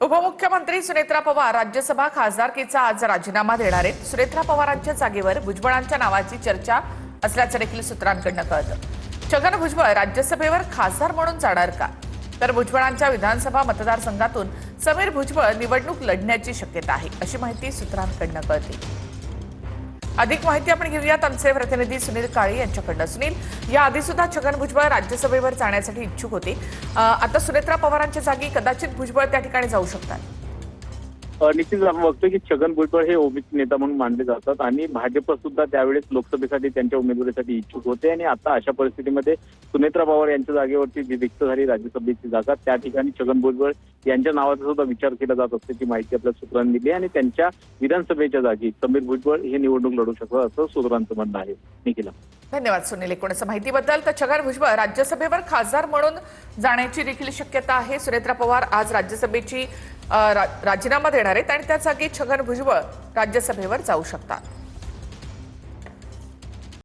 उपमुख्यमंत्री सुनेत्रा पवार राज्यसभा खासदारकीचा आज राजीनामा देणार आहेत। सुनेत्रा पवारांच्या जागेवर भुजबळांच्या नावाची चर्चा असल्याचं देखील सूत्रांकडून कळतं। छगन भुजबळ राज्यसभेवर खासदार म्हणून जाणार का? तर भुजबळांच्या विधानसभा मतदारसंघातून समीर भुजबळ निवडणूक लढण्याची शक्यता आहे, अशी माहिती सूत्रांकडून कळते। अधिक माहिती आपण घेऊयात आमचे प्रतिनिधी सुनील काळे यांच्याकडून। सुनील, याआधी सुद्धा छगन भुजबळ राज्यसभेवर जाण्यासाठी इच्छुक होते। आता सुनेत्रा पवारांच्या जागी कदाचित भुजबळ त्या ठिकाणी जाऊ शकतात। निश्चितच आपण बघतोय की छगन भुजबळ हे ओबीसी नेता म्हणून मानले जातात आणि भाजप सुद्धा त्यावेळेस लोकसभेसाठी त्यांच्या उमेदवारीसाठी इच्छुक होते आणि आता अशा परिस्थितीमध्ये सुनेत्रा पवार यांच्या जागेवरती जी रिक्त झाली राज्यसभेची जागा, त्या ठिकाणी छगन भुजबळ यांच्या नावाचा सुद्धा विचार केला जात असल्याची माहिती आपल्या सूत्रांनी दिली आणि त्यांच्या विधानसभेच्या जागी समीर भुजबळ हे निवडणूक लढू शकतात असं सूत्रांचं म्हणणं आहे। निखिला, धन्यवाद सुनील एकूणच माहितीबद्दल। तर छगन भुजबळ राज्यसभेवर खासदार म्हणून जाण्याची देखील शक्यता आहे। सुनेत्रा पवार आज राज्यसभेची राजीनामा देणार आहेत आणि त्या जागी छगन भुजबळ राज्यसभेवर जाऊ शकतात।